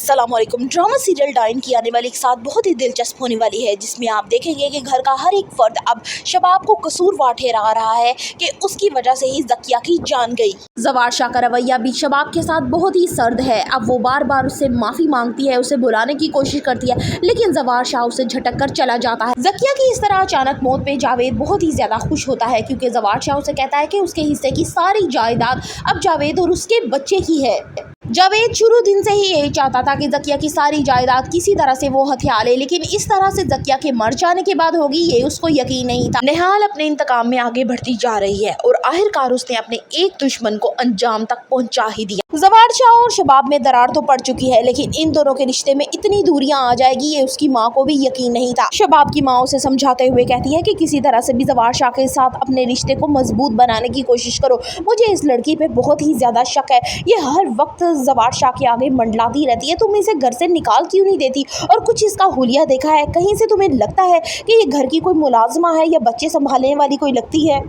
अस्सलाम वालेकुम। Drama serial dine की आने वाली एक साथ बहुत ही दिलचस्प होने वाली है, जिसमें आप देखेंगे कि घर का हर एक फर्द अब शबाब को कसूरवार ठहरा रहा है कि उसकी वजह से ही ज़किया की जान गई। ज़वार शाह का रवैया भी शबाब के साथ बहुत ही सर्द है। अब वो बार बार उससे माफ़ी मांगती है, उसे बुलाने की कोशिश करती है, लेकिन ज़वार शाह उसे झटक कर चला जाता है। ज़किया की इस तरह अचानक मौत पे जावेद बहुत ही ज़्यादा खुश होता है, क्योंकि ज़वार शाह उसे कहता है कि उसके हिस्से की सारी जायदाद अब जावेद और उसके बच्चे की है। जावेद शुरू दिन से ही यही चाहता था कि ज़किया की सारी जायदाद किसी तरह से वो हथिया ले, लेकिन इस तरह से ज़किया के मर जाने के बाद होगी ये उसको यकीन नहीं था। निहाल अपने इंतकाम में आगे बढ़ती जा रही है और आखिरकार उसने अपने एक दुश्मन को अंजाम तक पहुंचा ही दिया। ज़वार शाह और शबाब में दरार तो पड़ चुकी है, लेकिन इन दोनों के रिश्ते में इतनी दूरियां आ जाएगी ये उसकी माँ को भी यकीन नहीं था। शबाब की माँ उसे समझाते हुए कहती है कि किसी तरह से भी ज़वार शाह के साथ अपने रिश्ते को मजबूत बनाने की कोशिश करो। मुझे इस लड़की पे बहुत ही ज्यादा शक है, ये हर वक्त ज़वार शाह के आगे मंडलाती रहती है। तुम इसे घर से निकाल क्यों नहीं देती? और कुछ इसका हुलिया देखा है? कहीं से तुम्हें लगता है कि ये घर की कोई मुलाजिमा है या बच्चे संभालने वाली कोई लगती है?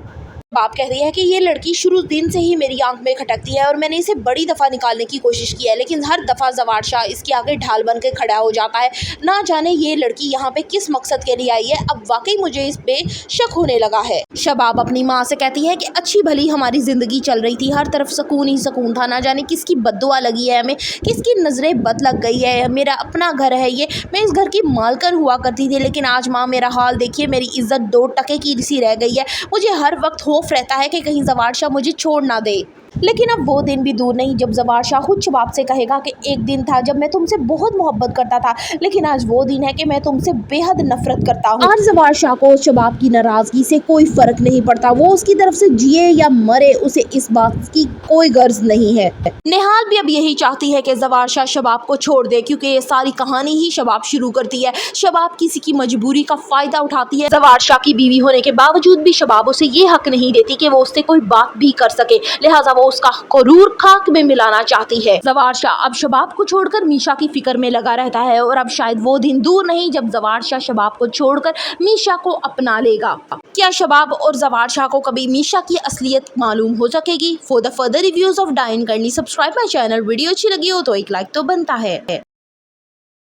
बाप कहती है कि ये लड़की शुरू दिन से ही मेरी आंख में खटकती है और मैंने इसे बड़ी दफ़ा निकालने की कोशिश की है, लेकिन हर दफ़ा ज़वार शाह इसके आगे ढाल बन के खड़ा हो जाता है। ना जाने ये लड़की यहाँ पे किस मकसद के लिए आई है। अब वाकई मुझे इस पे शक होने लगा है। शबाब अपनी माँ से कहती है कि अच्छी भली हमारी ज़िंदगी चल रही थी, हर तरफ सुकून ही सुकून था। ना जाने किसकी बद्दुआ लगी है हमें, किसकी नज़रें बद लग गई है। मेरा अपना घर है ये, मैं इस घर की मालकन हुआ करती थी, लेकिन आज माँ मेरा हाल देखिए, मेरी इज्जत 2 टके की सी रह गई है। मुझे हर वक्त खौफ रहता है कि कहीं ज़वार शाह मुझे छोड़ ना दे। लेकिन अब वो दिन भी दूर नहीं जब ज़वार शाह खुद शबाब से कहेगा कि एक दिन था जब मैं तुमसे बहुत मोहब्बत करता था, लेकिन आज वो दिन है कि मैं तुमसे बेहद नफरत करता हूँ। आज ज़वार शाह को शबाब की नाराज़गी से कोई फ़र्क नहीं पड़ता, वो उसकी तरफ से जिए या मरे उसे इस बात की कोई गर्ज नहीं है। निहाल भी अब यही चाहती है कि ज़वार शाह शबाब को छोड़ दे, क्योंकि ये सारी कहानी ही शबाब शुरू करती है। शबाब किसी की मजबूरी का फ़ायदा उठाती है। ज़वार शाह की बीवी होने के बावजूद भी शबाब उसे ये हक नहीं देती कि वो उससे कोई बात भी कर सके, लिहाजा वो उसका करूर खाक में मिलाना चाहती है। ज़वार शाह अब शबाब को छोड़कर मीशा की फिक्र में लगा रहता है और अब शायद वो दिन दूर नहीं जब ज़वार शाह शबाब को छोड़कर मीशा को अपना लेगा। क्या शबाब और ज़वार शाह को कभी मीशा की असलियत मालूम हो सकेगी? For the further reviews of Dayan kindly subscribe my channel. Video अच्छी लगी हो तो एक लाइक तो बनता है।